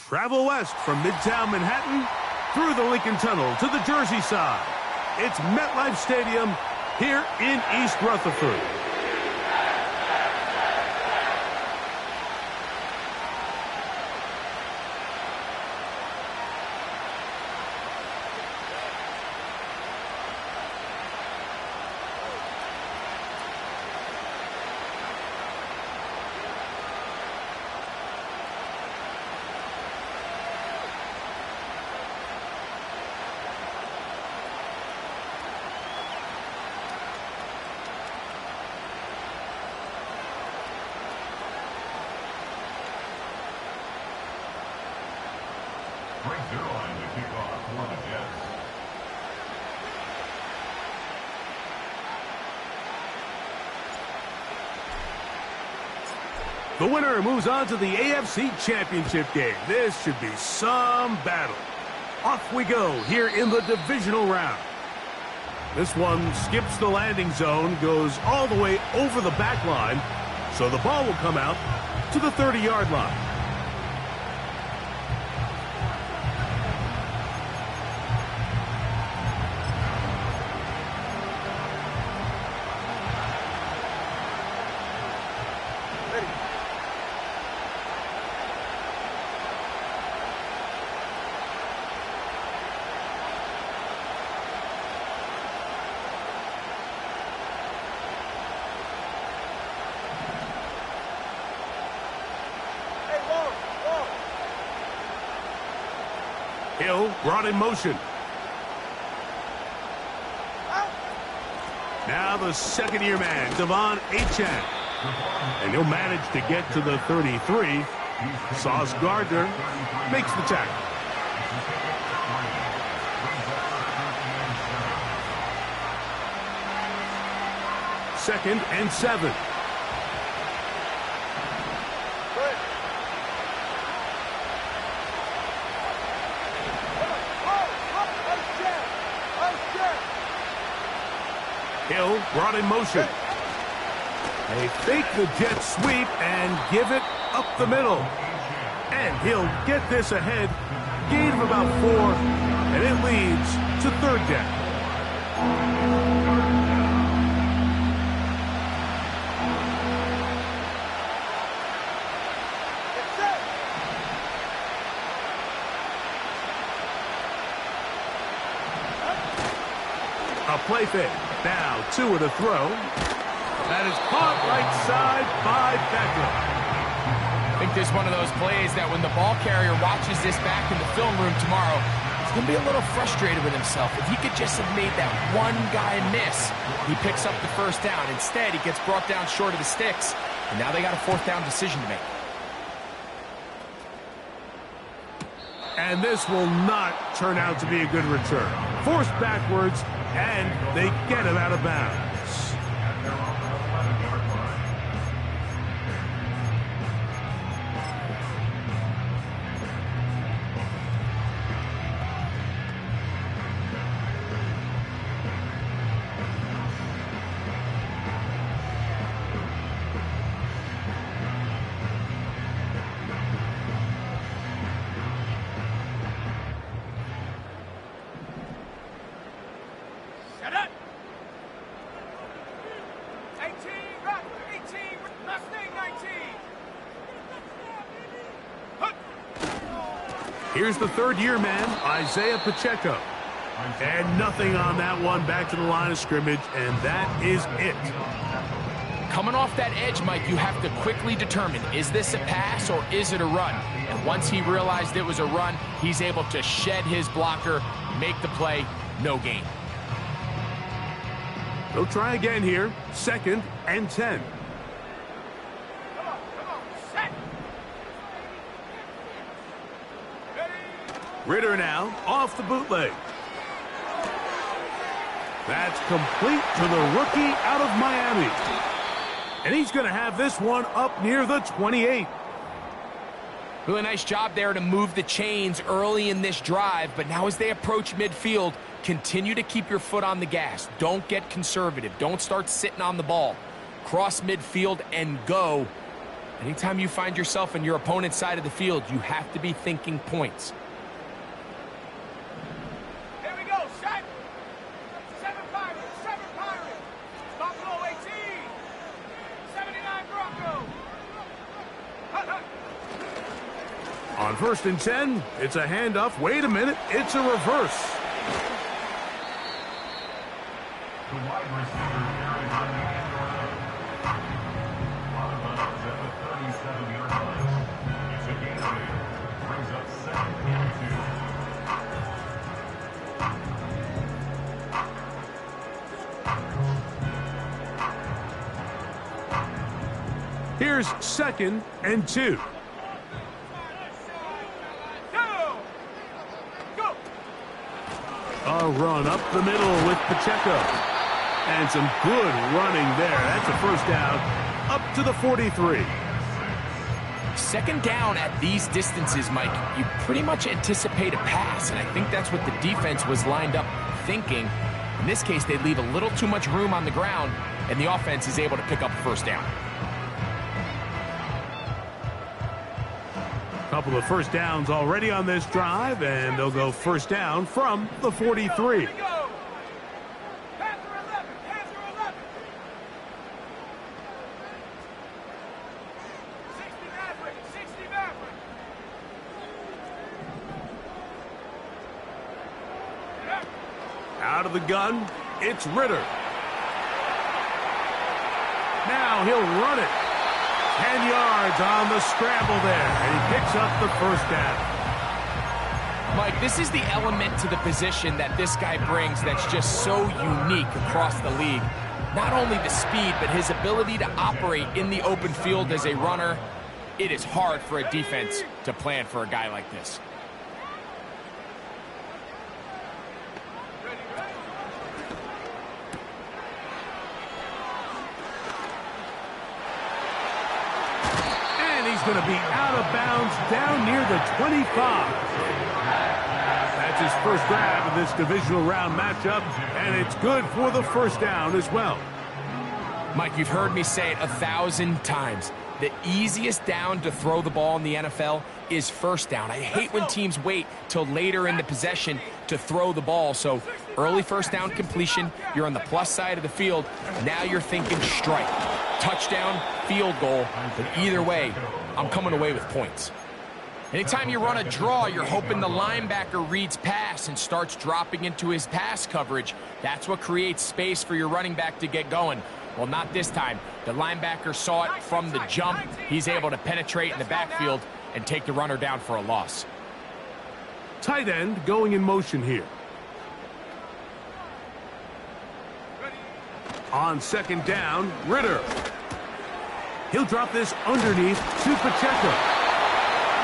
Travel west from Midtown Manhattan through the Lincoln Tunnel to the Jersey side. It's MetLife Stadium here in East Rutherford. The winner moves on to the AFC Championship game. This should be some battle. Off we go here in the divisional round. This one skips the landing zone, goes all the way over the back line, so the ball will come out to the 30-yard line. Hill brought in motion. Now the second-year man, Devon Achane. And he'll manage to get to the 33. Sauce Gardner makes the tackle. Second and 7. Hill brought in motion. They fake the jet sweep and give it up the middle. And he'll get this ahead. Gain of about 4, and it leads to third down. A play fake. Now 2 with a throw. That is caught right side by Beckham. I think this is one of those plays that when the ball carrier watches this back in the film room tomorrow, he's going to be a little frustrated with himself. If he could just have made that one guy miss, he picks up the first down. Instead, he gets brought down short of the sticks, and now they got a fourth down decision to make. And this will not turn out to be a good return. Forced backwards, and they get him out of bounds. Here's the third-year man, Isaiah Pacheco. And nothing on that one, back to the line of scrimmage, and that is it. Coming off that edge, Mike, you have to quickly determine, is this a pass or is it a run? And once he realized it was a run, he's able to shed his blocker, make the play, no gain. They'll try again here, 2nd and 10. Ritter now off the bootleg. That's complete to the rookie out of Miami. And he's going to have this one up near the 28. Really nice job there to move the chains early in this drive, but now as they approach midfield, continue to keep your foot on the gas. Don't get conservative. Don't start sitting on the ball. Cross midfield and go. Anytime you find yourself in your opponent's side of the field, you have to be thinking points. Here we go, set. 7 Pirates, 7 Pirates. Buffalo 18. 79 Broncos. On 1st and 10, it's a handoff. Wait a minute, it's a reverse. The wide receiver carries on the end on the 37-yard line. It's a gain of 8. Brings up 2nd and 2. Here's 2nd and 2. A run up the middle with Pacheco. And some good running there. That's a 1st down up to the 43. 2nd down at these distances, Mike, you pretty much anticipate a pass, and I think that's what the defense was lined up thinking. In this case, they leave a little too much room on the ground, and the offense is able to pick up a 1st down. Couple of 1st downs already on this drive, and they'll go 1st down from the 43. Out of the gun, it's Ritter. Now he'll run it. 10 yards on the scramble there, and he picks up the 1st down. Mike, this is the element to the position that this guy brings that's just so unique across the league. Not only the speed, but his ability to operate in the open field as a runner. It is hard for a defense to plan for a guy like this. Going to be out of bounds down near the 25. That's his 1st grab of this divisional round matchup, and it's good for the 1st down as well. Mike, you've heard me say it 1,000 times. The easiest down to throw the ball in the NFL is 1st down. I hate when teams wait till later in the possession to throw the ball. So early 1st down completion, you're on the plus side of the field. Now you're thinking strike, touchdown, field goal. But either way, I'm coming away with points. Anytime you run a draw, you're hoping the linebacker reads pass and starts dropping into his pass coverage. That's what creates space for your running back to get going. Well, not this time. The linebacker saw it from the jump. He's able to penetrate in the backfield and take the runner down for a loss. Tight end going in motion here. On 2nd down, Ritter. He'll drop this underneath to Pacheco.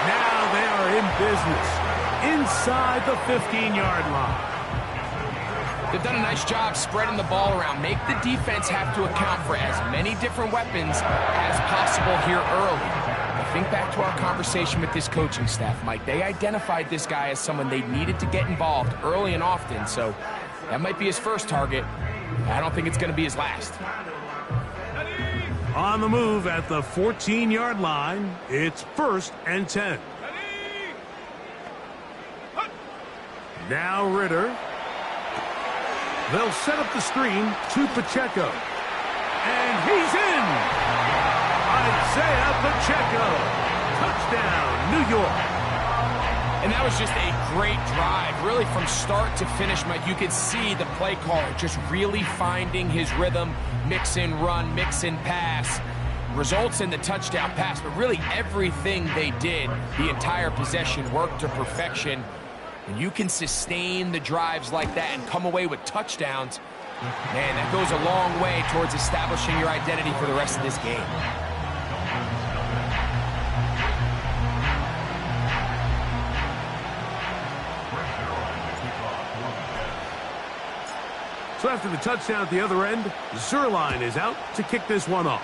Now they are in business inside the 15-yard line. They've done a nice job spreading the ball around. Make the defense have to account for as many different weapons as possible here early. I think back to our conversation with this coaching staff, Mike. They identified this guy as someone they needed to get involved early and often, so that might be his 1st target. I don't think it's going to be his last. On the move at the 14-yard line, it's 1st and 10. Now Ritter. They'll set up the screen to Pacheco. And he's in! Isaiah Pacheco. Touchdown, New York. And that was just a great drive, really from start to finish, Mike. You could see the play caller just really finding his rhythm, mix and run, mix and pass. Results in the touchdown pass, but really everything they did, the entire possession worked to perfection. When you can sustain the drives like that and come away with touchdowns, man, that goes a long way towards establishing your identity for the rest of this game. So after the touchdown at the other end, Zerline is out to kick this one off.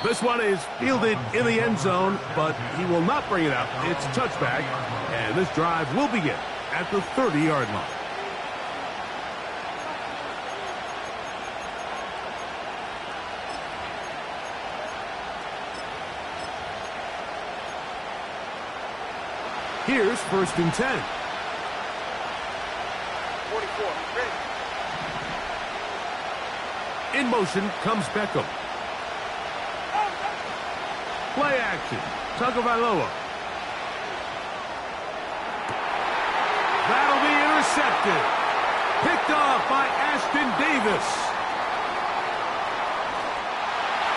This one is fielded in the end zone, but he will not bring it out. It's a touchback, and this drive will begin at the 30-yard line. Here's 1st and 10. 44, ready. In motion comes Beckham. Play action. Tagovailoa. That'll be intercepted. Picked off by Ashton Davis.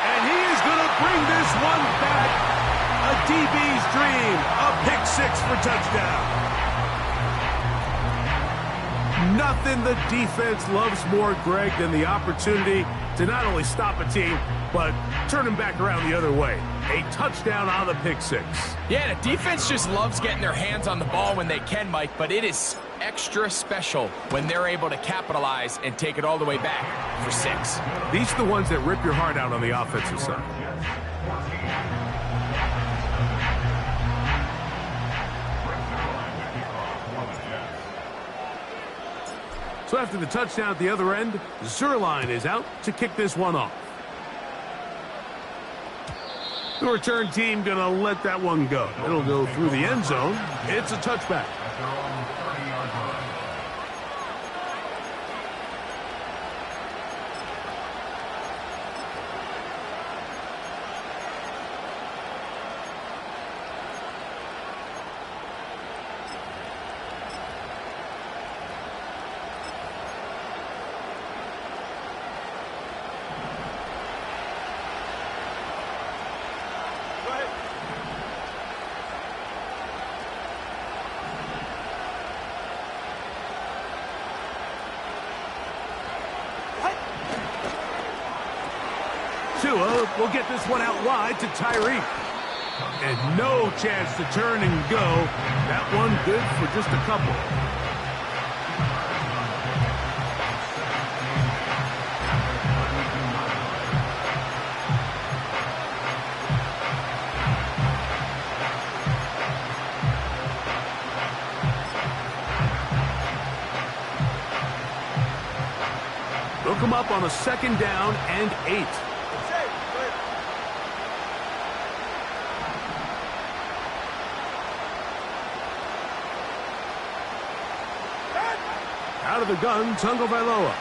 And he is going to bring this one back. A DB's dream. A pick 6 for touchdown. Nothing the defense loves more, Greg, than the opportunity to not only stop a team, but turn them back around the other way. A touchdown on the pick 6. Yeah, the defense just loves getting their hands on the ball when they can, Mike, but it is extra special when they're able to capitalize and take it all the way back for 6. These are the ones that rip your heart out on the offensive side. So after the touchdown at the other end, Zerline is out to kick this one off. The return team going to let that one go. It'll go through the end zone. It's a touchback. Tua will get this one out wide to Tyreek. And no chance to turn and go. That one good for just a couple. They'll come up on a 2nd down and 8. Out of the gun, Tagovailoa.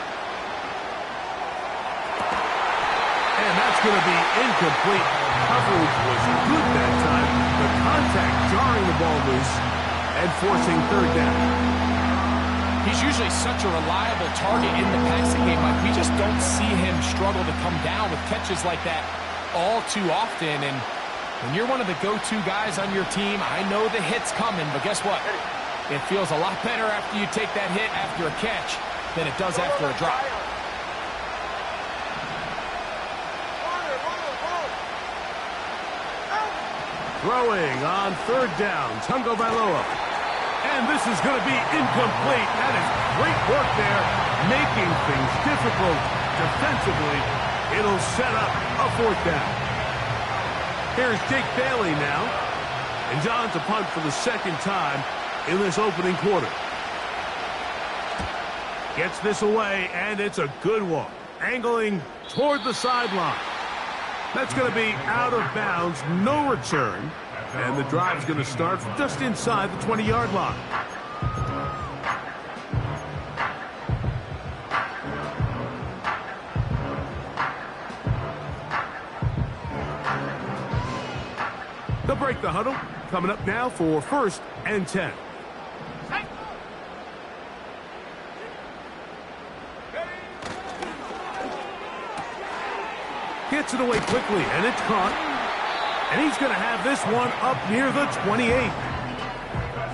And that's going to be incomplete. Coverage was good that time. The contact jarring the ball loose and forcing 3rd down. He's usually such a reliable target in the passing game, Mike. We just don't see him struggle to come down with catches like that all too often. And when you're one of the go-to guys on your team, I know the hit's coming, but guess what? It feels a lot better after you take that hit after a catch than it does after a drop. Throwing on 3rd down, Tagovailoa. And this is going to be incomplete. That is great work there, making things difficult defensively. It'll set up a 4th down. Here's Jake Bailey now. And John to punt for the 2nd time in this opening quarter. Gets this away, and it's a good one. Angling toward the sideline. That's going to be out of bounds, no return. And the drive's going to start from just inside the 20-yard line. They'll break the huddle. Coming up now for 1st and 10. Gets it away quickly, and it's caught. And he's going to have this one up near the 28.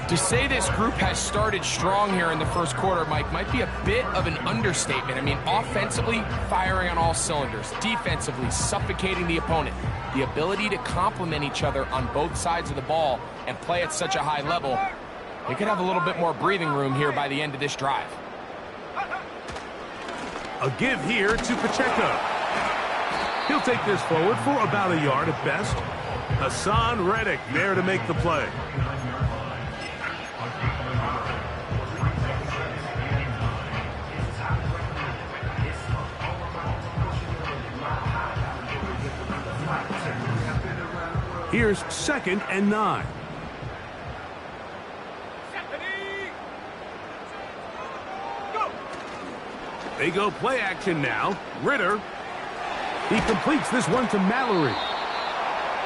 To say this group has started strong here in the 1st quarter, Mike, might be a bit of an understatement. I mean, offensively, firing on all cylinders. Defensively, suffocating the opponent. The ability to complement each other on both sides of the ball and play at such a high level. They could have a little bit more breathing room here by the end of this drive. A give here to Pacheco. He'll take this forward for about a yard at best. Hassan Reddick there to make the play. Here's 2nd and 9. They go play action now. Ritter. He completes this one to Mallory.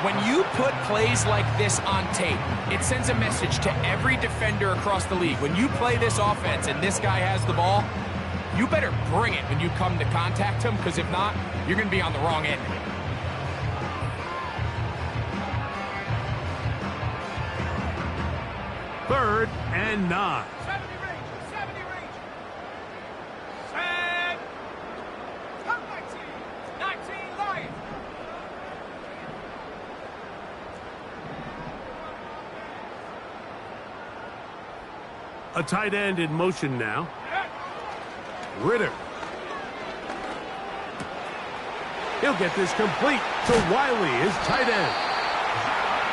When you put plays like this on tape, it sends a message to every defender across the league. When you play this offense and this guy has the ball, you better bring it when you come to contact him, because if not, you're going to be on the wrong end. Third and 9. 70 range, 70 range. Set. Come 19. 19 Lions. A tight end in motion now. Ritter. He'll get this complete to Wiley, his tight end.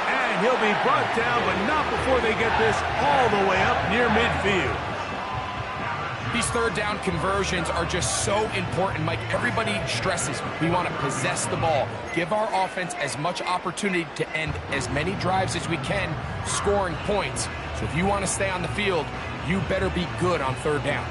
And he'll be brought down, but not before they get this all the way up near midfield. These third down conversions are just so important, Mike. Everybody stresses we want to possess the ball, give our offense as much opportunity to end as many drives as we can, scoring points. So if you want to stay on the field, you better be good on third down.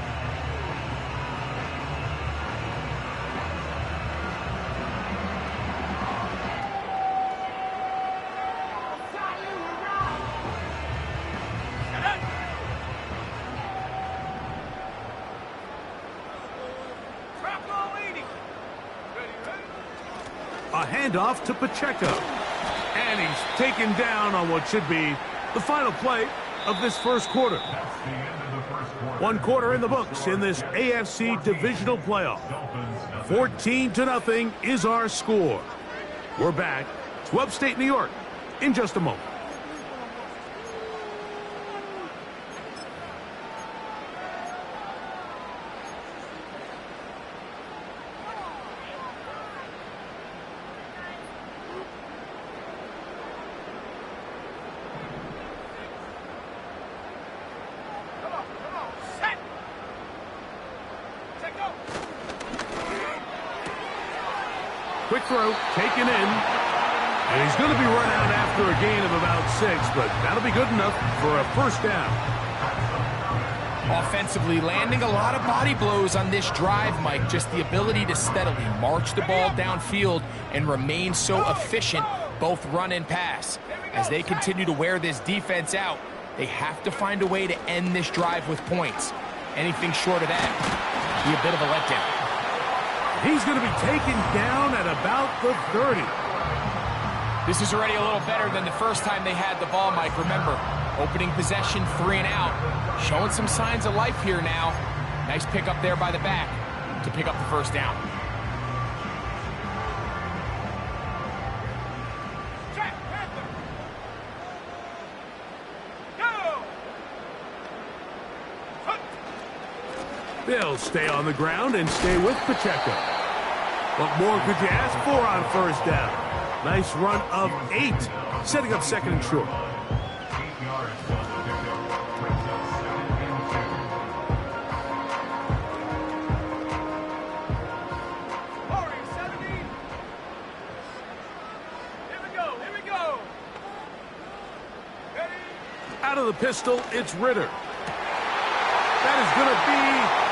A handoff to Pacheco. And he's taken down on what should be the final play of this first quarter. One quarter in the books in this AFC divisional playoff. 14-0 is our score. We're back to upstate New York in just a moment. Quick throw, taken in. And he's going to be run out after a gain of about 6, but that'll be good enough for a first down. Offensively, landing a lot of body blows on this drive, Mike. Just the ability to steadily march the ball downfield and remain so efficient, both run and pass. As they continue to wear this defense out, they have to find a way to end this drive with points. Anything short of that be a bit of a letdown. He's going to be taken down at about the 30. This is already a little better than the first time they had the ball, Mike. Remember, opening possession, 3 and out. Showing some signs of life here now. Nice pick up there by the back to pick up the first down. Jack Panther. Go. They'll stay on the ground and stay with Pacheco. What more could you ask for on first down? Nice run of 8, setting up second and short. 8 yards on Pacheco. Brings up 2nd and 2. Hurry, 70. Here we go, here we go. Ready? Out of the pistol, it's Ritter. That is going to be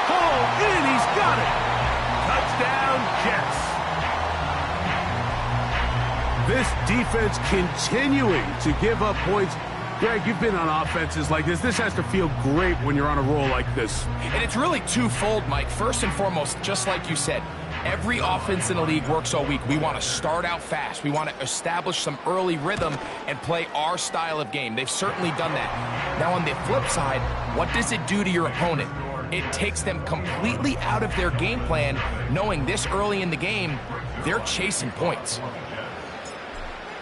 hauled in. He's got it. Touchdown, Jets. This defense continuing to give up points. Greg, you've been on offenses like this. This has to feel great when you're on a roll like this. And it's really twofold, Mike. First and foremost, just like you said, every offense in the league works all week. We want to start out fast. We want to establish some early rhythm and play our style of game. They've certainly done that. Now, on the flip side, what does it do to your opponent? It takes them completely out of their game plan, knowing this early in the game, they're chasing points.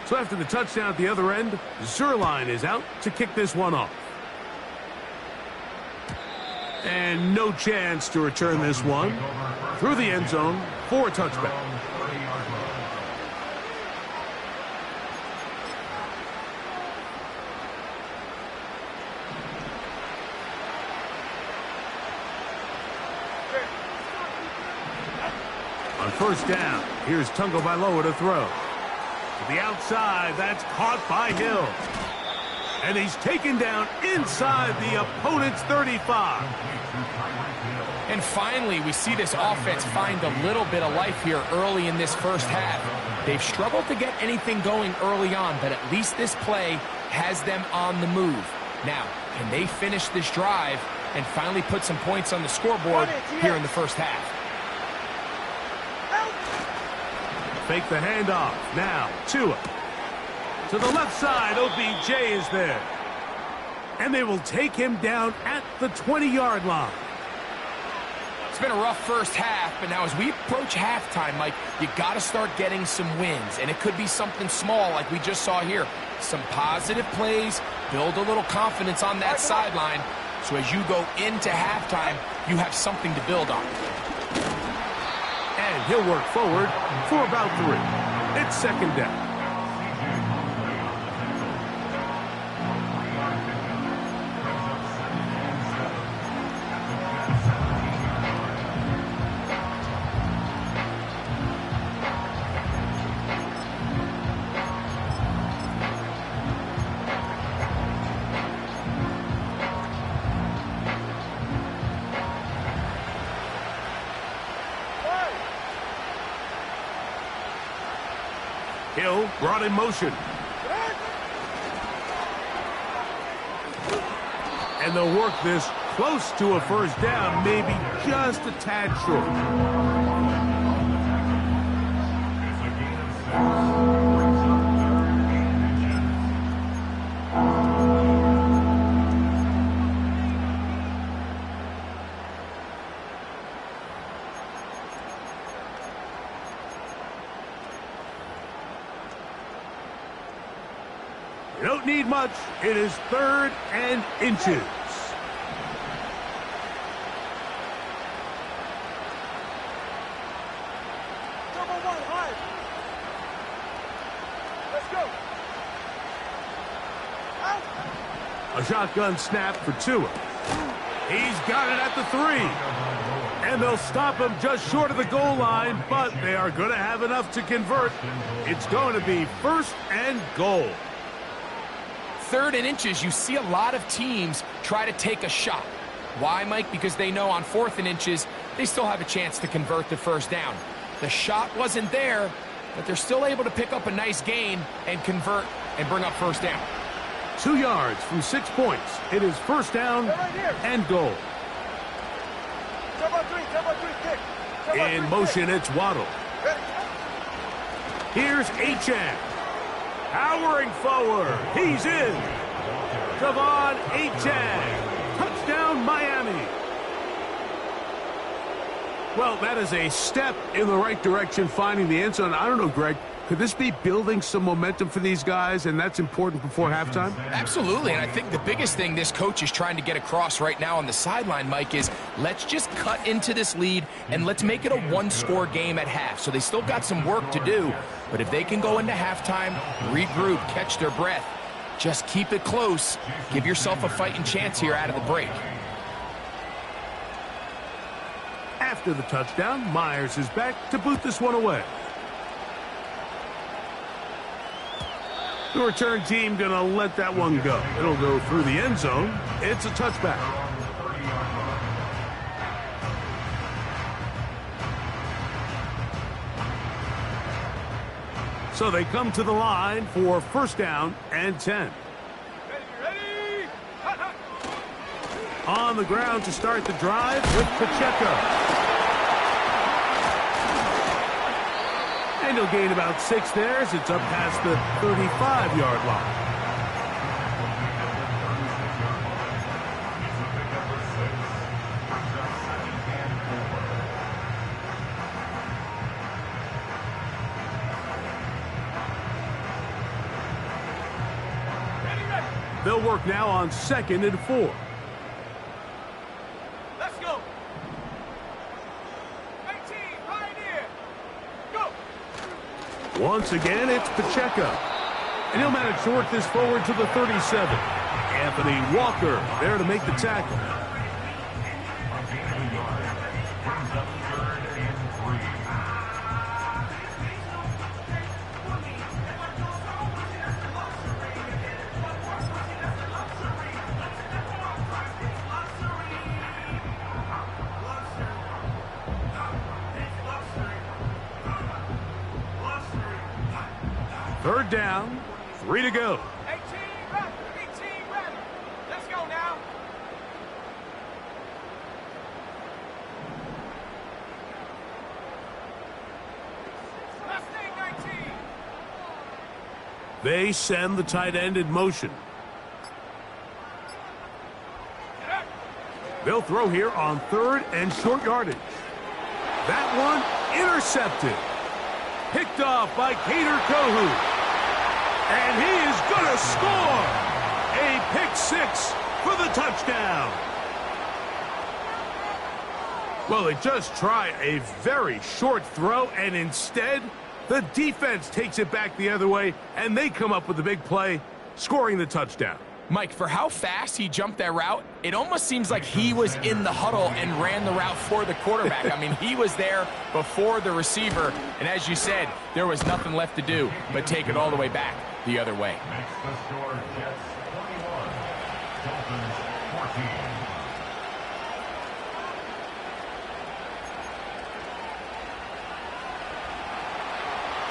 So after the touchdown at the other end, Zerline is out to kick this one off. And no chance to return this one through the end zone for a touchback. On first down, here's Tagovailoa to throw. To the outside, that's caught by Hill. And he's taken down inside the opponent's 35. And finally, we see this offense find a little bit of life here early in this first half. They've struggled to get anything going early on, but at least this play has them on the move. Now, can they finish this drive and finally put some points on the scoreboard here in the first half? Fake the handoff. Now, Tua. To the left side, OBJ is there. And they will take him down at the 20-yard line. It's been a rough first half, but now as we approach halftime, Mike, you got to start getting some wins. And it could be something small like we just saw here. Some positive plays, build a little confidence on that sideline. So as you go into halftime, you have something to build on. And he'll work forward for about 3. It's second down. Hill brought in motion. And they'll work this close to a first down, maybe just a tad short. You don't need much. It is 3rd and inches. Double one, high. Let's go. Out. A shotgun snap for Tua. He's got it at the 3. And they'll stop him just short of the goal line, but they are going to have enough to convert. It's going to be 1st and goal. 3rd and inches, you see a lot of teams try to take a shot. Why, Mike? Because they know on 4th and inches, they still have a chance to convert the first down. The shot wasn't there, but they're still able to pick up a nice gain and convert and bring up first down. 2 yards from 6 points. It is 1st down and goal. In motion, it's Waddle. Here's Achane. Powering forward. He's in. Devon Achane. Touchdown, Miami. Well, that is a step in the right direction, finding the end zone. I don't know, Greg. Could this be building some momentum for these guys, and that's important before halftime? Absolutely, and I think the biggest thing this coach is trying to get across right now on the sideline, Mike, is let's just cut into this lead, and let's make it a one-score game at half. So they still got some work to do, but if they can go into halftime, regroup, catch their breath, just keep it close, give yourself a fighting chance here out of the break. After the touchdown, Myers is back to boot this one away. The return team going to let that one go. It'll go through the end zone. It's a touchback. So they come to the line for 1st down and 10. Ready? On the ground to start the drive with Pacheco. And he'll gain about 6 there as it's up past the 35-yard line. They'll work now on 2nd and 4. Let's go. 19, pioneer. Go. Once again, it's Pacheco. And he'll manage to work this forward to the 37. Anthony Walker there to make the tackle. Third down, 3 to go. 18 ready. 18 ready. Let's go now. Last thing, 19. They send the tight end in motion. They'll throw here on third and short yardage. That one intercepted. Picked off by Cater Kohu. And he is going to score. A pick six for the touchdown. Well, they just try a very short throw, and instead, the defense takes it back the other way, and they come up with the big play, scoring the touchdown. Mike, for how fast he jumped that route, it almost seems like he was in the huddle and ran the route for the quarterback. I mean, he was there before the receiver, and as you said, there was nothing left to do but take it all the way back the other way. Makes the score Jets 21, Dolphins 14.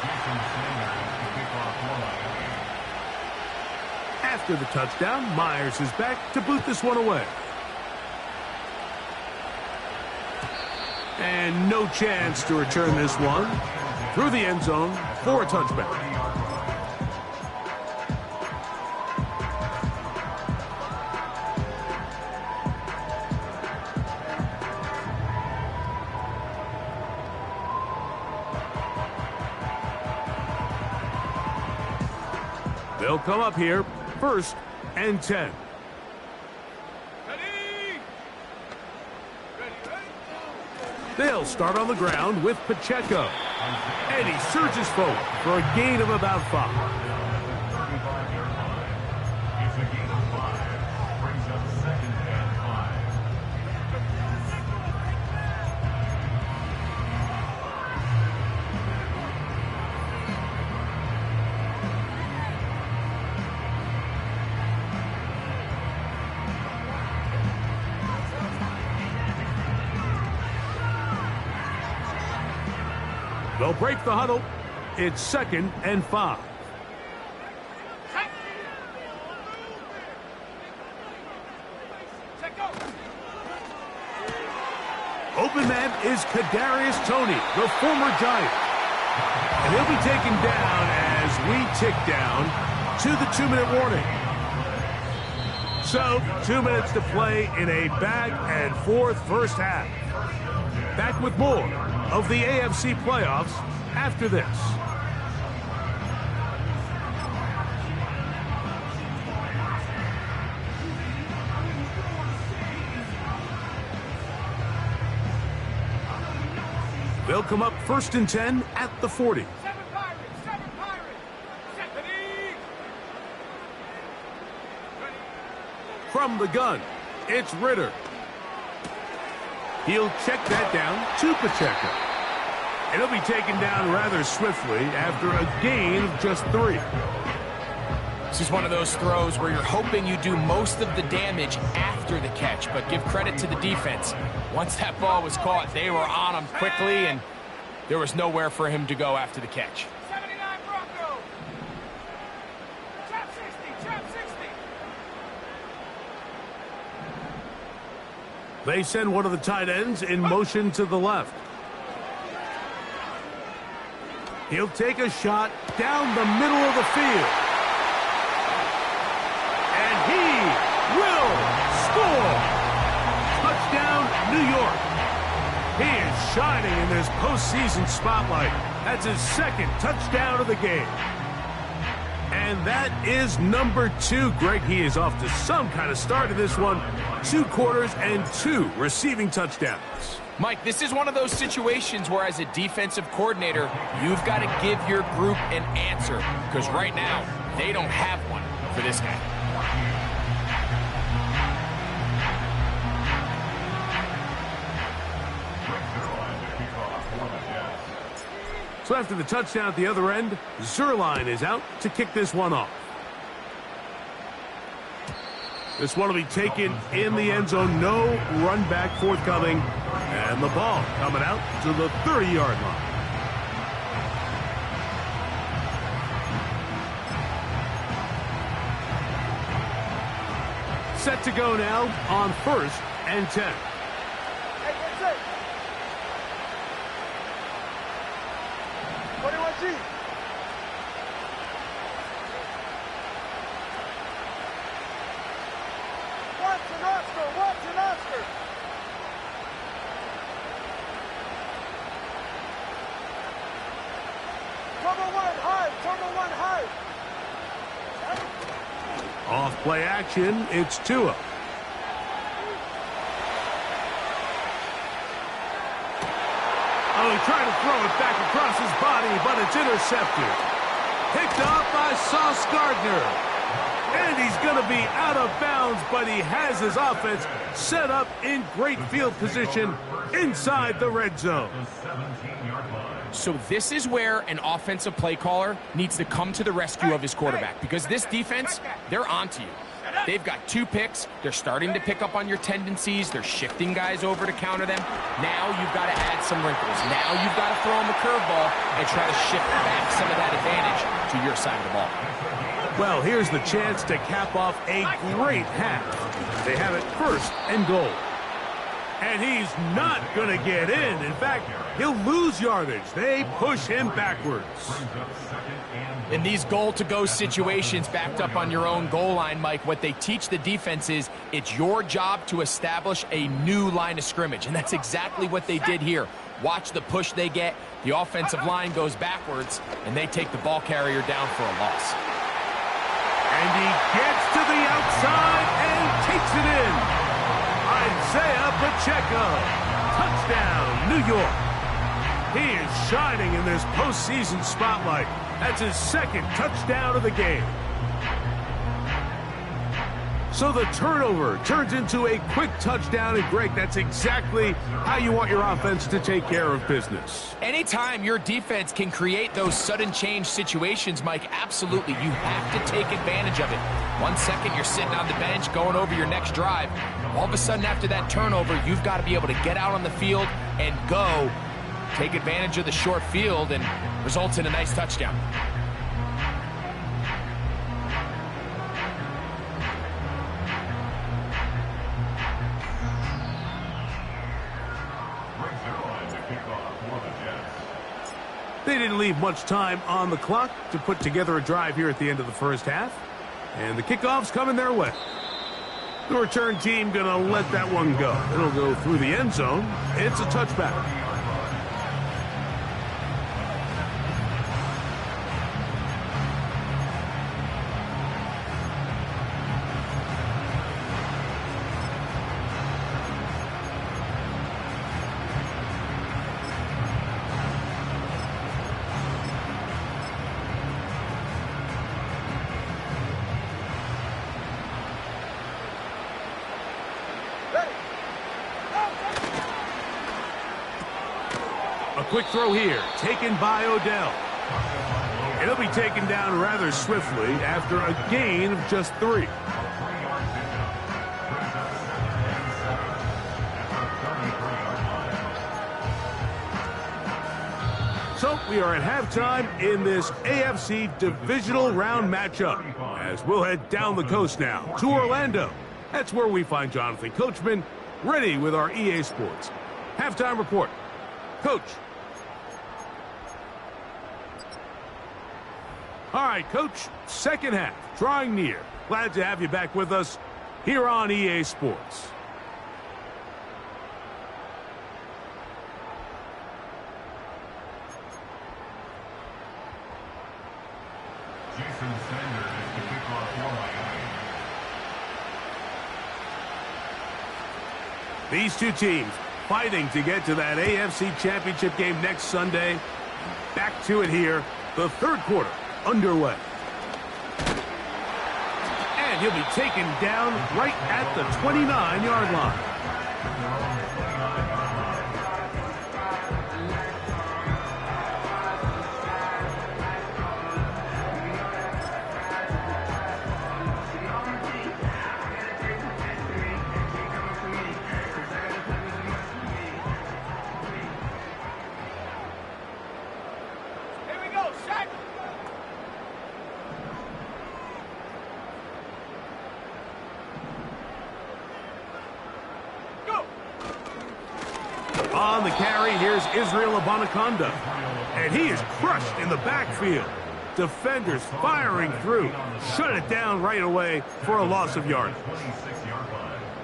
Jason Sanders to kick off for Miami. After the touchdown, Myers is back to boot this one away. And no chance to return this one through the end zone for a touchback. They'll come up here, 1st and 10. Ready? Ready, ready? They'll start on the ground with Pacheco. And he surges forward for a gain of about 5. 35-yard line. It's a gain of 5. Brings up 2nd and 5. They'll break the huddle. It's 2nd and 5. Check go. Open man is Kadarius Toney, the former Giant. And he'll be taken down as we tick down to the 2-minute warning. So, 2 minutes to play in a back-and-forth first half. Back with more of the AFC playoffs after this. They'll come up 1st and 10 at the 40. 7 Pirates. 7 Pirates. Set. Ready? Ready. From the gun, it's Ritter. He'll check that down to Pacheco. And he'll be taken down rather swiftly after a gain of just 3. This is one of those throws where you're hoping you do most of the damage after the catch, but give credit to the defense. Once that ball was caught, they were on him quickly, and there was nowhere for him to go after the catch. 79 Bronco. Trap 60. Trap 60. They send one of the tight ends in motion to the left. He'll take a shot down the middle of the field. And he will score. Touchdown, New York. He is shining in this postseason spotlight. That's his 2nd touchdown of the game. And that is number 2. Greg, he is off to some kind of start in this one. 2 quarters and 2 receiving touchdowns. Mike, this is one of those situations where as a defensive coordinator, you've got to give your group an answer, because right now, they don't have one for this guy. So after the touchdown at the other end, Zerline is out to kick this one off. This one will be taken in the end zone. No run back forthcoming. And the ball coming out to the 30-yard line. Set to go now on 1st and 10. Hey, that's it. 21G. Watson Oscar. Turbo one high. Off play action, it's Tua. Oh, he tried to throw it back across his body, but it's intercepted. Picked off by Sauce Gardner. And he's going to be out of bounds, but he has his offense set up in great field position inside the red zone. So this is where an offensive play caller needs to come to the rescue of his quarterback, because this defense, they're onto you. They've got 2 picks. They're starting to pick up on your tendencies. They're shifting guys over to counter them. Now you've got to add some wrinkles. Now you've got to throw them a curveball and try to shift back some of that advantage to your side of the ball. Well, here's the chance to cap off a great half. They have it 1st and goal. And he's not going to get in. In fact, he'll lose yardage. They push him backwards. In these goal-to-go situations backed up on your own goal line, Mike, what they teach the defense is it's your job to establish a new line of scrimmage. And that's exactly what they did here. Watch the push they get. The offensive line goes backwards, and they take the ball carrier down for a loss. And he gets to the outside and takes it in. Isaiah Pacheco. Touchdown, New York. He is shining in this postseason spotlight. That's his 2nd touchdown of the game. So the turnover turns into a quick touchdown, and Greg, that's exactly how you want your offense to take care of business. Anytime your defense can create those sudden change situations, Mike, absolutely, you have to take advantage of it. 1 second, you're sitting on the bench going over your next drive. All of a sudden, after that turnover, you've got to be able to get out on the field and go, take advantage of the short field, and results in a nice touchdown. They didn't leave much time on the clock to put together a drive here at the end of the 1st half. And the kickoff's coming their way. The return team going to let that one go. It'll go through the end zone. It's a touchback. A quick throw here, taken by Odell. And he'll be taken down rather swiftly after a gain of just 3. So we are at halftime in this AFC divisional round matchup, as we'll head down the coast now to Orlando. That's where we find Jonathan Coachman ready with our EA Sports halftime report. Coach. All right, Coach, 2nd half, drawing near. Glad to have you back with us here on EA Sports. Jason Sanders is the kickoff for Miami. These 2 teams fighting to get to that AFC Championship game next Sunday. Back to it here, the 3rd quarter underway. And he'll be taken down right at the 29-yard line. carry, here's Israel Abanaconda. And he is crushed in the backfield. Defenders firing through. Shut it down right away for a loss of yardage.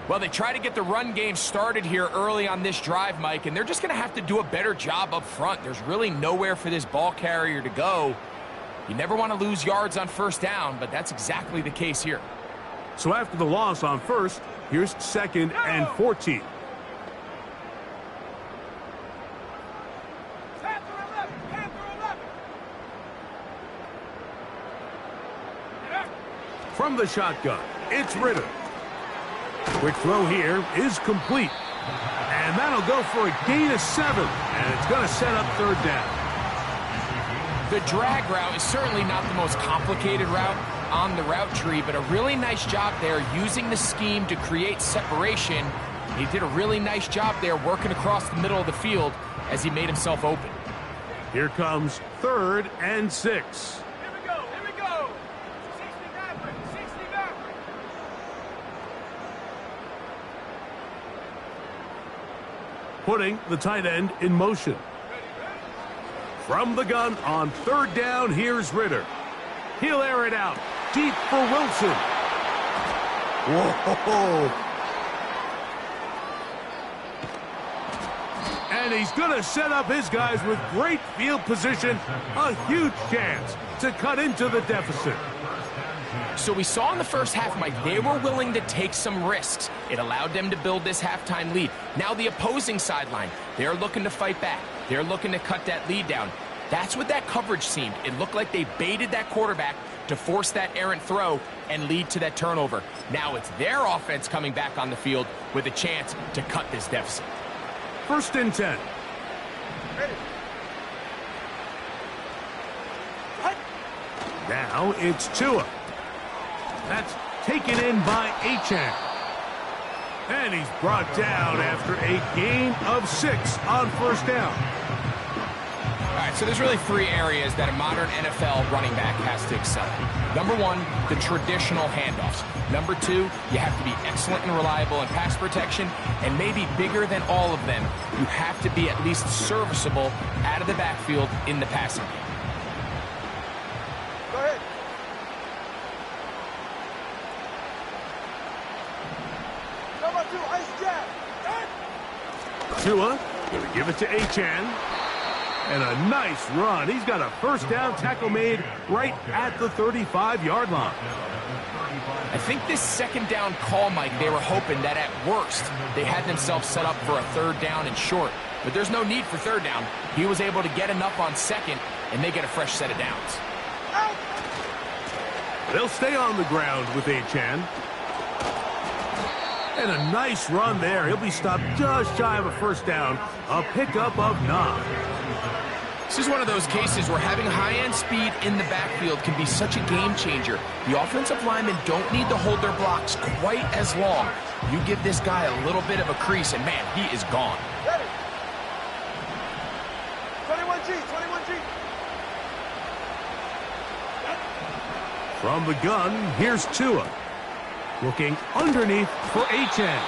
Well, they try to get the run game started here early on this drive, Mike, and they're just going to have to do a better job up front. There's really nowhere for this ball carrier to go. You never want to lose yards on first down, but that's exactly the case here. So after the loss on first, here's 2nd and 14. From the shotgun, it's Ritter. Quick throw here is complete. And that'll go for a gain of 7. And it's going to set up 3rd down. The drag route is certainly not the most complicated route on the route tree, but a really nice job there using the scheme to create separation. He did a really nice job there working across the middle of the field as he made himself open. Here comes 3rd and 6. Putting the tight end in motion. From the gun on 3rd down, here's Ritter. He'll air it out deep for Wilson. Whoa! And he's going to set up his guys with great field position. A huge chance to cut into the deficit. So we saw in the first half, Mike, they were willing to take some risks. It allowed them to build this halftime lead. Now the opposing sideline, they're looking to fight back. They're looking to cut that lead down. That's what that coverage seemed. It looked like they baited that quarterback to force that errant throw and lead to that turnover. Now it's their offense coming back on the field with a chance to cut this deficit. 1st and 10. Ready. Now it's Tua. That's taken in by Achane. And he's brought down after a gain of 6 on 1st down. All right, so there's really 3 areas that a modern NFL running back has to excel in. Number 1, the traditional handoffs. Number 2, you have to be excellent and reliable in pass protection. And maybe bigger than all of them, you have to be at least serviceable out of the backfield in the passing game. Go ahead. Number 2, ice jab. Tua going to give it to Achane. And a nice run. He's got a 1st down tackle made right at the 35-yard line. I think this 2nd down call, Mike, they were hoping that at worst they had themselves set up for a 3rd down and short. But there's no need for 3rd down. He was able to get enough on 2nd, and they get a fresh set of downs. They'll stay on the ground with Achane. And a nice run there. He'll be stopped just shy of a 1st down. A pickup of 9. This is one of those cases where having high-end speed in the backfield can be such a game changer. The offensive linemen don't need to hold their blocks quite as long. You give this guy a little bit of a crease, and man, he is gone. Ready. 21G, 21G. From the gun, here's Tua. Looking underneath for Achane.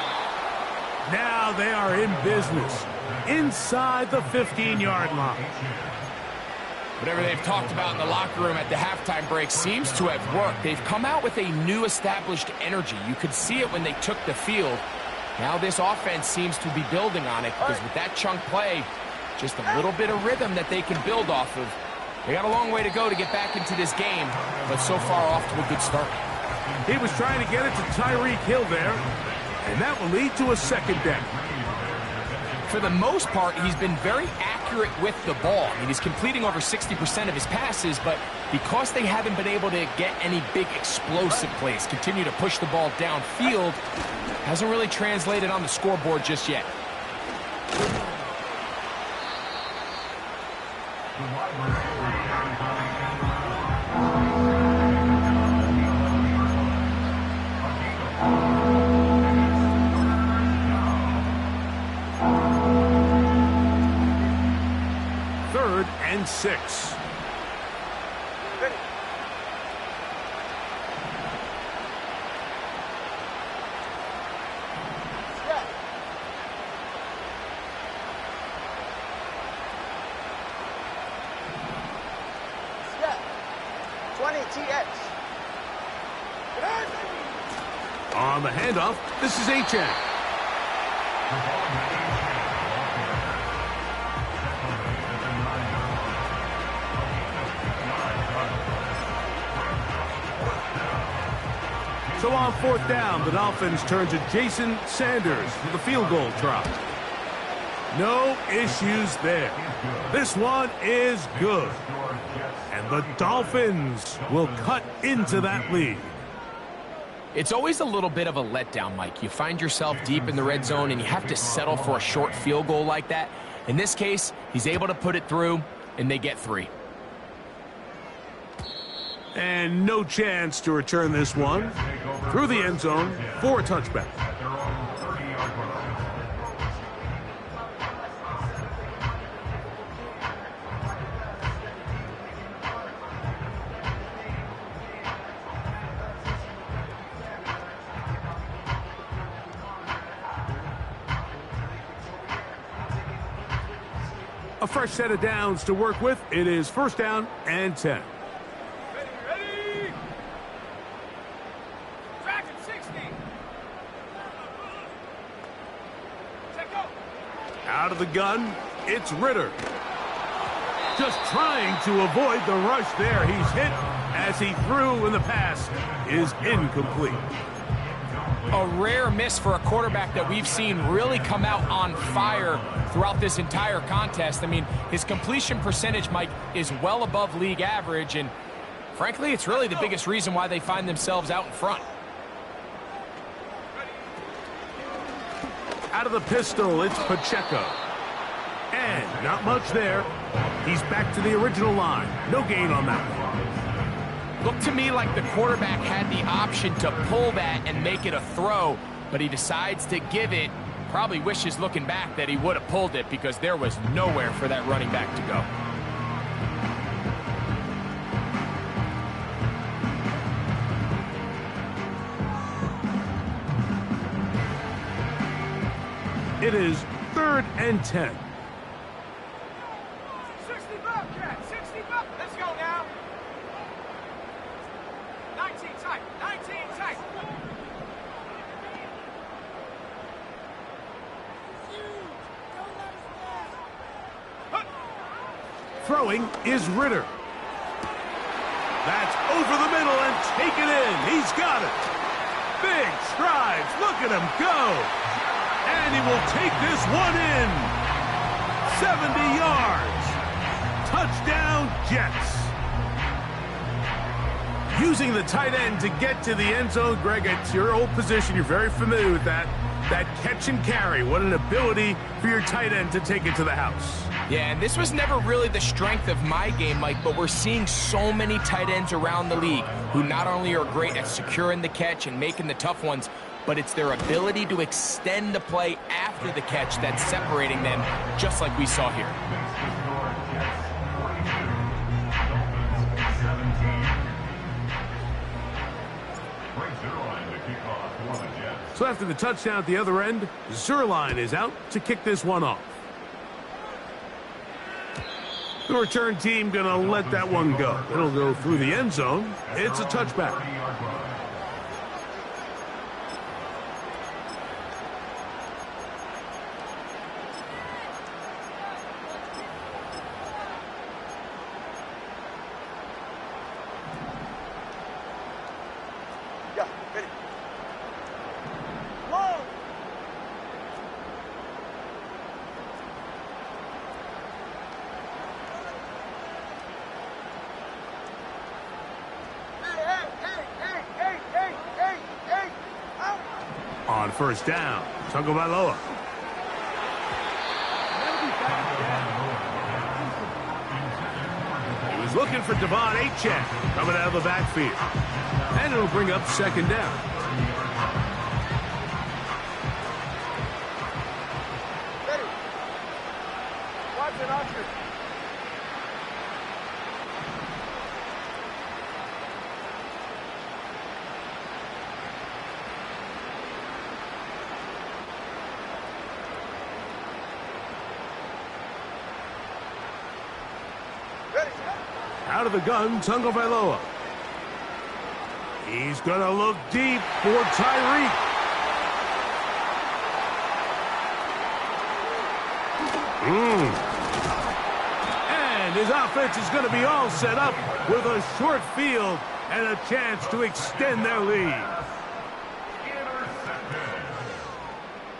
Now they are in business. Inside the 15-yard line. Whatever they've talked about in the locker room at the halftime break seems to have worked. They've come out with a new established energy. You could see it when they took the field. Now this offense seems to be building on it because with that chunk play, just a little bit of rhythm that they can build off of. They got a long way to go to get back into this game, but so far off to a good start. He was trying to get it to Tyreek Hill there, and that will lead to a 2nd down. For the most part, he's been very accurate with the ball. I mean, he's completing over 60% of his passes, but because they haven't been able to get any big explosive plays, continue to push the ball downfield, hasn't really translated on the scoreboard just yet. And 6. Ready. Yeah. 20TX. On the handoff, this is H.N. So on fourth down, the Dolphins turn to Jason Sanders for the field goal try. No issues there. This one is good. And the Dolphins will cut into that lead. It's always a little bit of a letdown, Mike. You find yourself deep in the red zone and you have to settle for a short field goal like that. In this case, he's able to put it through, and they get 3. And no chance to return this one through the end zone for a touchback. A fresh set of downs to work with. It is first down and 10. Ready? Track at 60. Set go. Out of the gun, it's Ritter. Just trying to avoid the rush there. He's hit as he threw, and the pass is incomplete. A rare miss for a quarterback that we've seen really come out on fire throughout this entire contest. I mean, his completion percentage, Mike, is well above league average, and frankly, it's really the biggest reason why they find themselves out in front. Out of the pistol, it's Pacheco. And not much there. He's back to the original line. No gain on that one. Looked to me like the quarterback had the option to pull that and make it a throw, but he decides to give it. Probably wishes looking back that he would have pulled it because there was nowhere for that running back to go. It is 3rd and 10. 60 Bobcat, 60 Bobcat. Let's go now. 19 tight, 19 tight. Throwing is Ritter. That's over the middle and taken in. He's got it. Big strides. Look at him go. And he will take this one in. 70 yards. Touchdown, Jets. Using the tight end to get to the end zone, Greg, it's your old position. You're very familiar with that. That catch and carry. What an ability for your tight end to take it to the house. Yeah, and this was never really the strength of my game, Mike, but we're seeing so many tight ends around the league who not only are great at securing the catch and making the tough ones, but it's their ability to extend the play after the catch that's separating them, just like we saw here. So after the touchdown at the other end, Zerline is out to kick this one off. The return team going to let that one go. It'll go through the end zone. It's a touchback. Yeah, ready. Whoa! Hey! On first down, Tagovailoa. He was looking for Devon Achane coming out of the backfield. And it'll bring up second down. Ready. Watch it, Oscar. Ready. Out of the gun, Tagovailoa. He's going to look deep for Tyreek. And his offense is going to be all set up with a short field and a chance to extend their lead. Intercepted.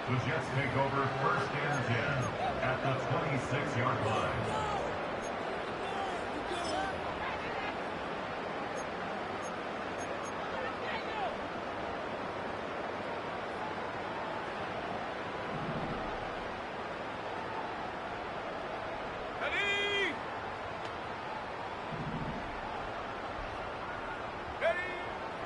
The Jets take over first and 10 at the 26-yard line.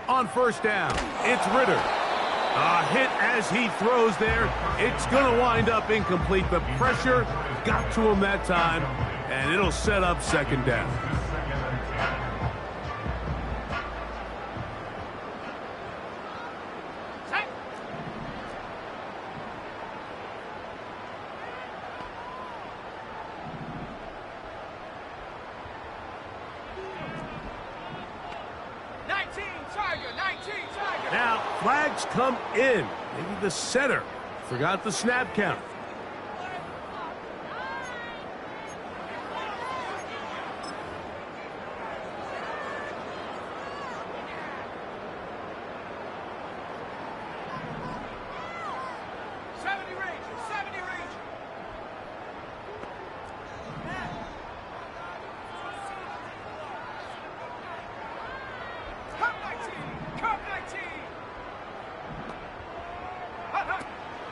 On first down, it's Ritter. A hit as he throws there. It's going to wind up incomplete. The pressure got to him that time, and it'll set up second down. Now, flags come in. Maybe the center forgot the snap count.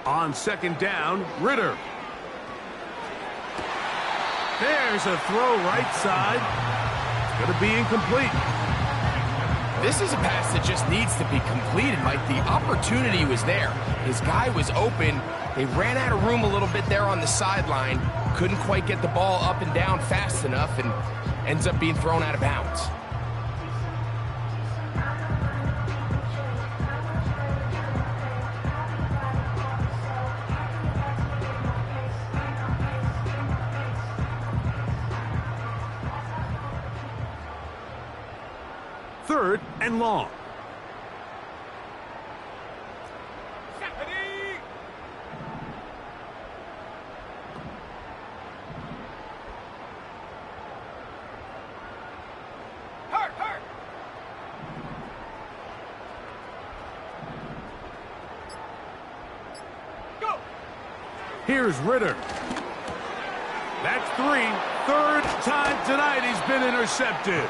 On second down, Ritter. There's a throw right side. It's going to be incomplete. This is a pass that just needs to be completed, Mike. The opportunity was there. His guy was open. They ran out of room a little bit there on the sideline. Couldn't quite get the ball up and down fast enough and ends up being thrown out of bounds. Third and long. Go. Here's Ritter. That's three. Third time tonight he's been intercepted.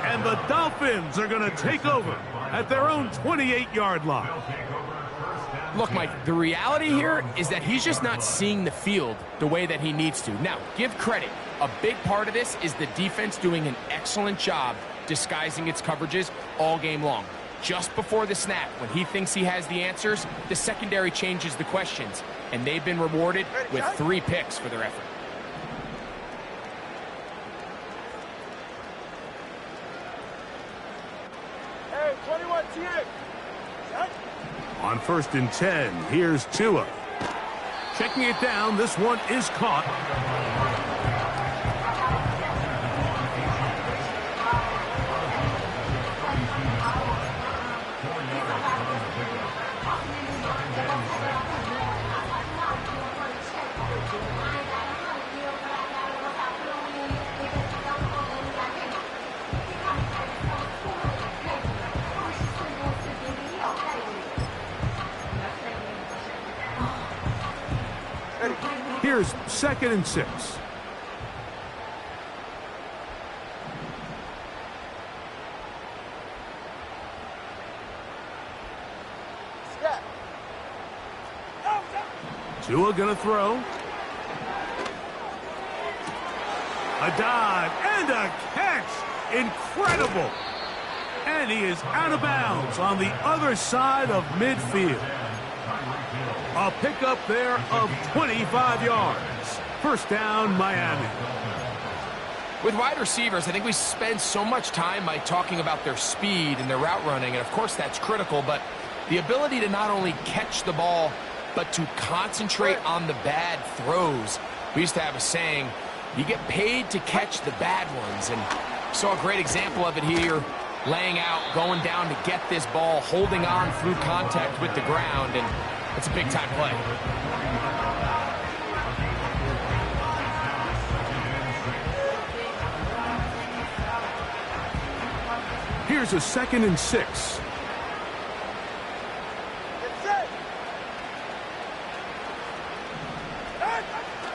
And the Dolphins are going to take over at their own 28-yard line. Look, Mike, the reality here is that he's just not seeing the field the way that he needs to. Now, give credit. A big part of this is the defense doing an excellent job disguising its coverages all game long. Just before the snap, when he thinks he has the answers, the secondary changes the questions, and they've been rewarded with 3 picks for their effort. On first and 10, here's Tua. Checking it down, this one is caught. Here's second and 6. Tua gonna throw. A dive and a catch. Incredible. And he is out of bounds on the other side of midfield. A pickup there of 25 yards. First down, Miami. With wide receivers, I think we spend so much time by talking about their speed and their route running, and of course that's critical, but the ability to not only catch the ball, but to concentrate on the bad throws. We used to have a saying, you get paid to catch the bad ones, and saw a great example of it here laying out, going down to get this ball, holding on through contact with the ground, and it's a big-time play. Here's a 2nd and 6.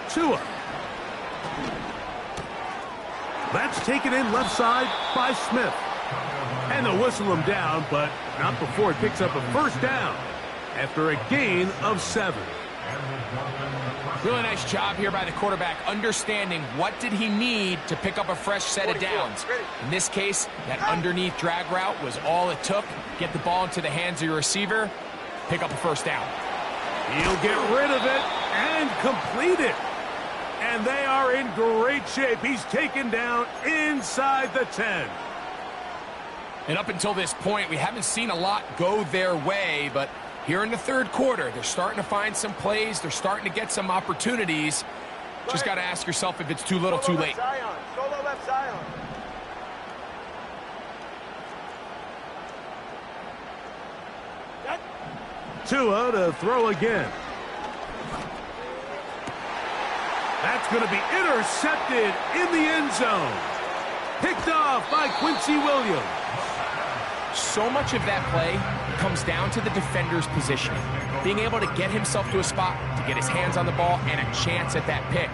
Tua. That's taken in left side by Smith. And they'll whistle him down, but not before it picks up a first down after a gain of 7. Really nice job here by the quarterback, understanding what did he need to pick up a fresh set of downs. In this case, that underneath drag route was all it took. Get the ball into the hands of your receiver, pick up a first down. He'll get rid of it and complete it. And they are in great shape. He's taken down inside the 10. And up until this point, we haven't seen a lot go their way, but here in the third quarter, they're starting to find some plays. They're starting to get some opportunities. Just got to ask yourself if it's too little, too late. Solo left Zion. Tua to throw again. That's going to be intercepted in the end zone. Picked off by Quincy Williams. So much of that play comes down to the defender's positioning. Being able to get himself to a spot, to get his hands on the ball, and a chance at that pick.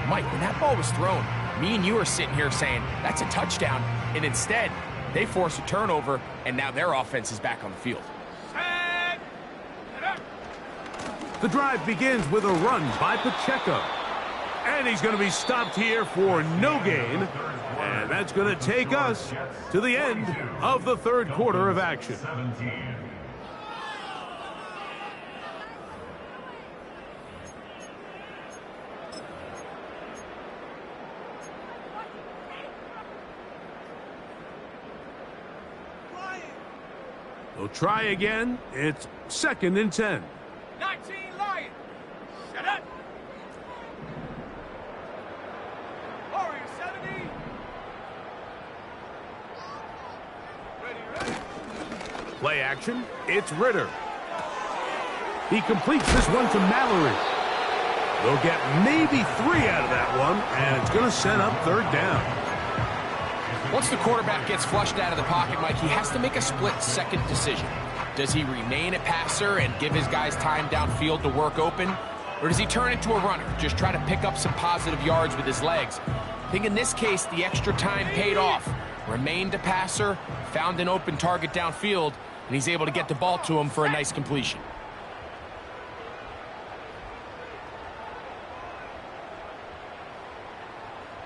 Mike, when that ball was thrown, me and you are sitting here saying, that's a touchdown. And instead, they force a turnover, and now their offense is back on the field. The drive begins with a run by Pacheco. And he's going to be stopped here for no gain. And that's going to take us to the end of the third quarter of action. They'll try again. It's 2nd and 10. 19 Lions. Shut up. Warrior 70. Ready. Play action. It's Ritter. He completes this one to Mallory. They'll get maybe 3 out of that one, and it's going to set up third down. Once the quarterback gets flushed out of the pocket, Mike, he has to make a split-second decision. Does he remain a passer and give his guys time downfield to work open? Or does he turn into a runner, just try to pick up some positive yards with his legs? I think in this case, the extra time paid off. Remained a passer, found an open target downfield, and he's able to get the ball to him for a nice completion.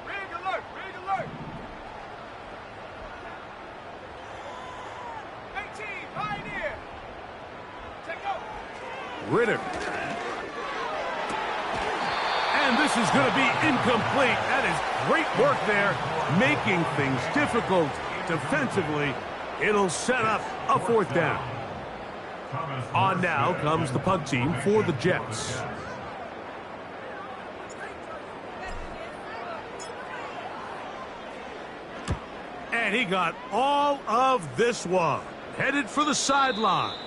Rig alert. Rig alert. 18 Pioneer. Take over. Ritter. And this is going to be incomplete. That is great work there, making things difficult defensively. It'll set up a fourth down. On now comes the punt team for the Jets. And he got all of this one. Headed for the sideline.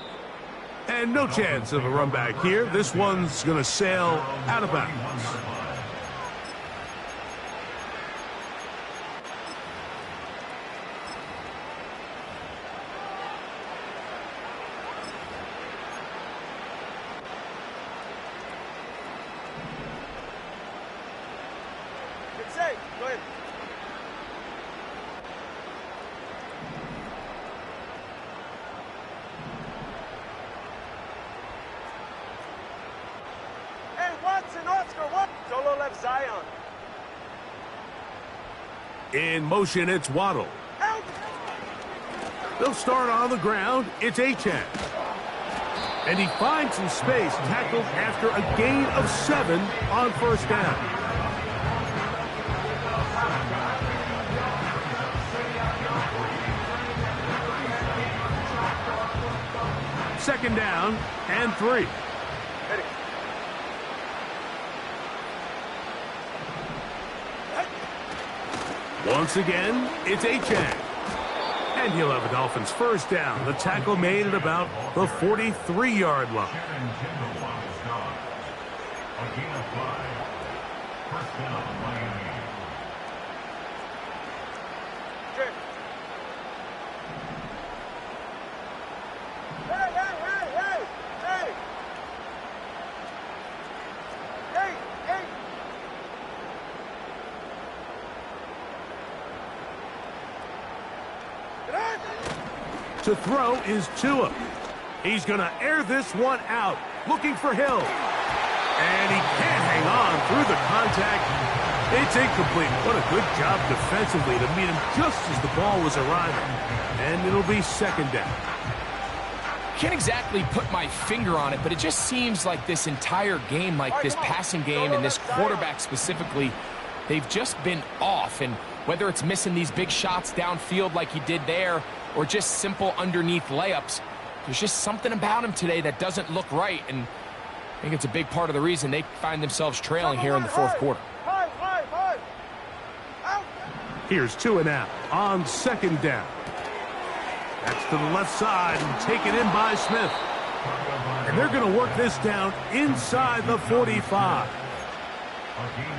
And no chance of a run back here. This one's going to sail out of bounds. Get safe. Go ahead. Hey, Watson, Oscar, what? Solo left Zion. In motion, it's Waddle. Out. They'll start on the ground. It's Achane. And he finds some space, tackled after a gain of 7 on first down. Second down and 3. Ready. Once again, it's Achane. And he'll have a Dolphins first down. The tackle made at about the 43-yard line. A gain of 5. First down, Miami. To throw is Tua. He's going to air this one out, looking for Hill. And he can't hang on through the contact. It's incomplete. What a good job defensively to meet him just as the ball was arriving. And it'll be second down. Can't exactly put my finger on it, but it just seems like this entire game, like this passing game and this quarterback specifically, they've just been off. And whether it's missing these big shots downfield like he did there, or just simple underneath layups, there's just something about him today that doesn't look right, and I think it's a big part of the reason they find themselves trailing here in the fourth quarter. Here's Tua now on second down. That's to the left side and taken in by Smith. And they're going to work this down inside the 45.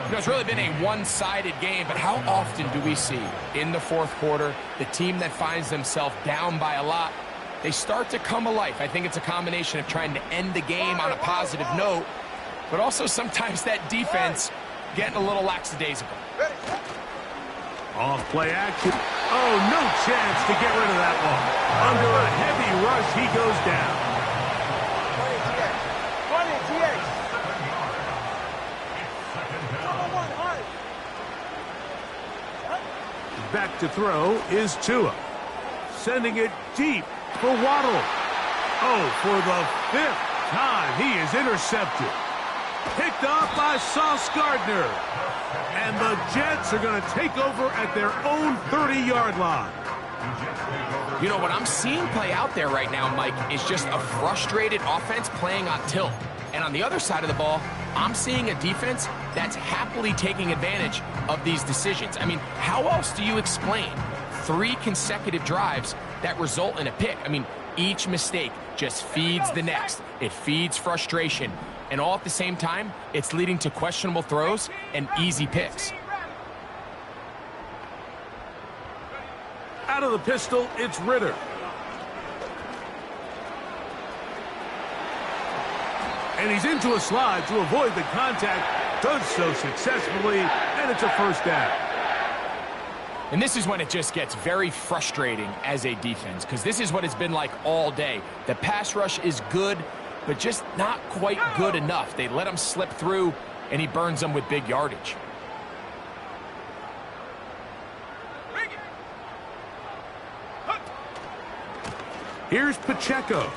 You know, it's really been a one-sided game, but how often do we see in the fourth quarter the team that finds themselves down by a lot, they start to come alive? I think it's a combination of trying to end the game on a positive note, but also sometimes that defense getting a little lackadaisical. Off play action. Oh, no chance to get rid of that one. Under a heavy rush, he goes down. Back to throw is Tua. Sending it deep for Waddle. Oh, for the 5th time, he is intercepted. Picked off by Sauce Gardner. And the Jets are going to take over at their own 30-yard line. You know, what I'm seeing play out there right now, Mike, is just a frustrated offense playing on tilt. And on the other side of the ball, I'm seeing a defense that's happily taking advantage of these decisions. I mean, how else do you explain 3 consecutive drives that result in a pick? I mean, each mistake just feeds the next. It feeds frustration. And all at the same time, it's leading to questionable throws and easy picks. Out of the pistol, it's Ritter. And he's into a slide to avoid the contact. Does so successfully, and it's a first down. And this is when it just gets very frustrating as a defense, because this is what it's been like all day. The pass rush is good, but just not quite good enough. They let him slip through, and he burns them with big yardage. Here's Pacheco.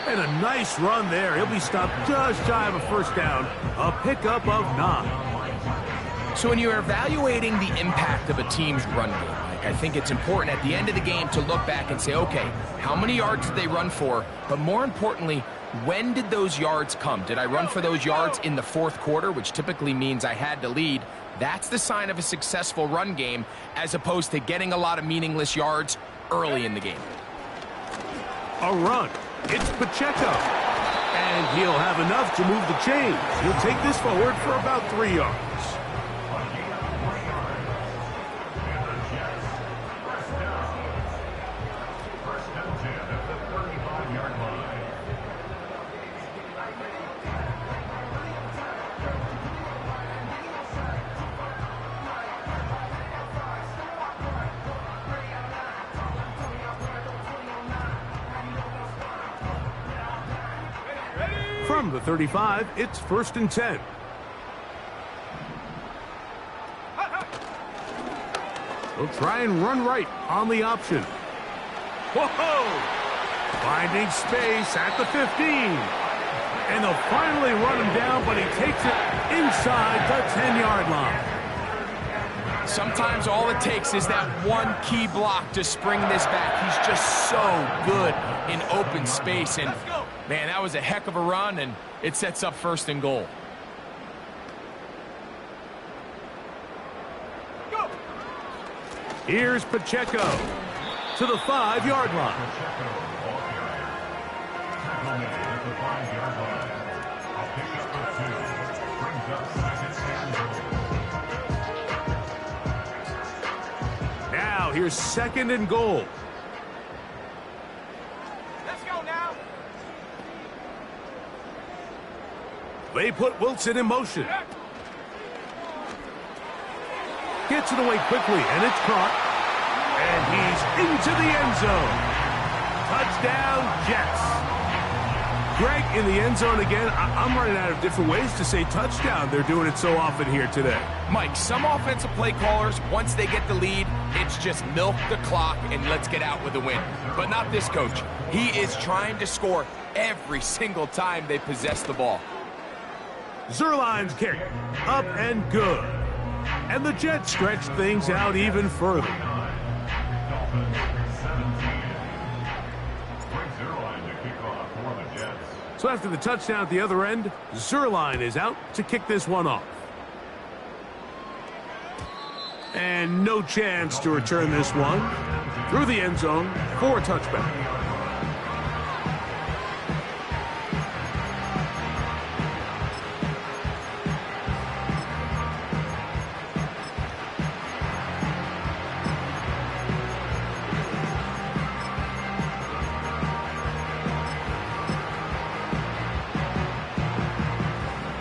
And a nice run there. He'll be stopped just shy of a first down. A pickup of 9. So when you're evaluating the impact of a team's run game, Mike, I think it's important at the end of the game to look back and say, okay, how many yards did they run for? But more importantly, when did those yards come? Did I run for those yards in the fourth quarter, which typically means I had to lead? That's the sign of a successful run game, as opposed to getting a lot of meaningless yards early in the game. A run. It's Pacheco. And he'll have enough to move the chains. He'll take this forward for about 3 yards. From the 35, it's 1st and 10. They'll try and run right on the option. Whoa! Finding space at the 15. And they'll finally run him down, but he takes it inside the 10-yard line. Sometimes all it takes is that one key block to spring this back. He's just so good in open space. And, man, that was a heck of a run, and it sets up 1st and goal. Here's Pacheco to the 5-yard line. Pacheco, ball carrier. Tackle made at the 5-yard line. A pickup of 2. Brings up second and goal. Now here's 2nd and goal. Let's go now. They put Wilson in motion. Gets it away quickly, and it's caught. And he's into the end zone. Touchdown, Jets. Greg, in the end zone again. I'm running out of different ways to say touchdown. They're doing it so often here today. Mike, some offensive play callers, once they get the lead, it's just milk the clock and let's get out with a win. But not this coach. He is trying to score every single time they possess the ball. Zerline's kick, up and good. And the Jets stretch things out even further. Dolphin, 17. Brings Zerline to kick off for the Jets. So after the touchdown at the other end, Zerline is out to kick this one off. And no chance to return this one through the end zone for a touchback.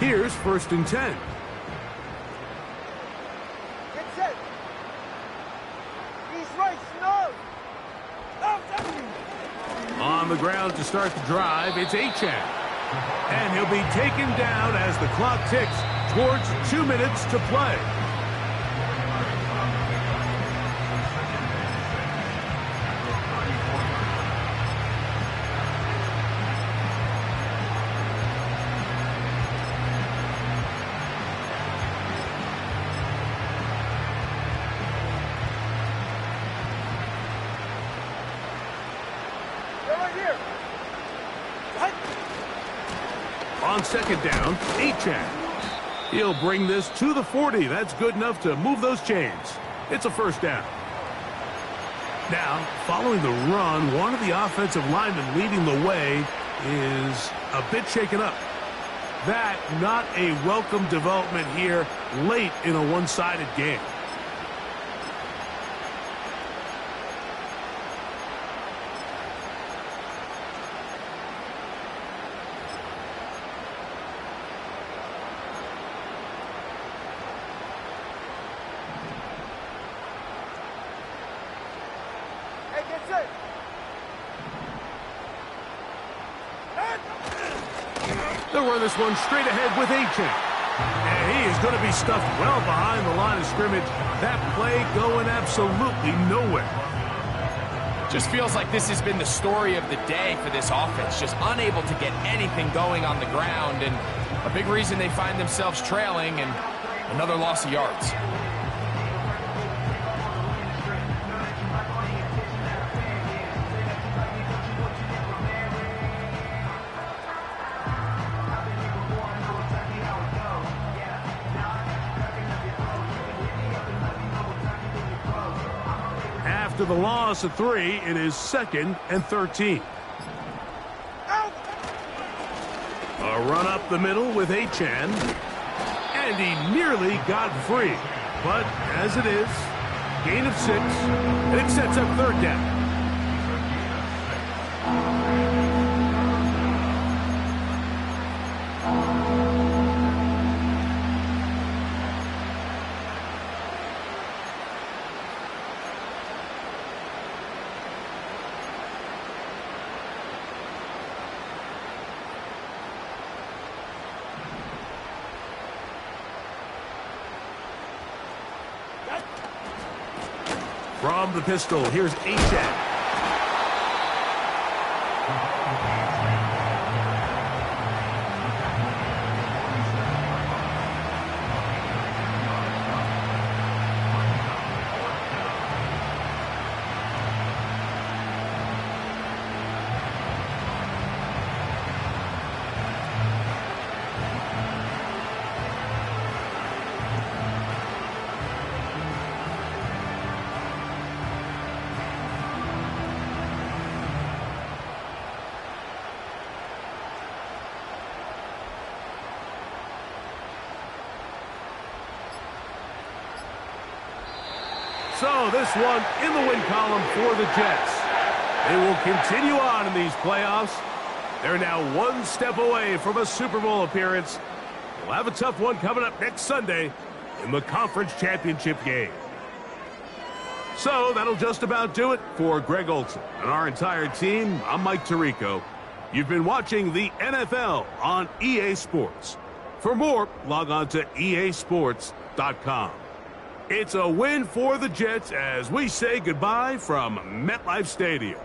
Here's 1st and 10. Get set. He's right, snug. On the ground to start the drive, it's Achane. And he'll be taken down as the clock ticks towards 2 minutes to play. On 2nd down, Achane. He'll bring this to the 40. That's good enough to move those chains. It's a 1st down. Now, following the run, one of the offensive linemen leading the way is a bit shaken up. That not a welcome development here late in a one-sided game. They'll run this one straight ahead with Achane. And he is going to be stuffed well behind the line of scrimmage. That play going absolutely nowhere. Just feels like this has been the story of the day for this offense. Just unable to get anything going on the ground. And a big reason they find themselves trailing and another loss of yards. After the loss of 3, it is 2nd and 13. A run up the middle with Achane. And he nearly got free. But as it is, gain of 6, and it sets up 3rd down. From the pistol, here's Achane. So this one in the win column for the Jets. They will continue on in these playoffs. They're now one step away from a Super Bowl appearance. We'll have a tough one coming up next Sunday in the conference championship game. So that'll just about do it for Greg Olson and our entire team. I'm Mike Tirico. You've been watching the NFL on EA Sports. For more, log on to easports.com. It's a win for the Jets as we say goodbye from MetLife Stadium.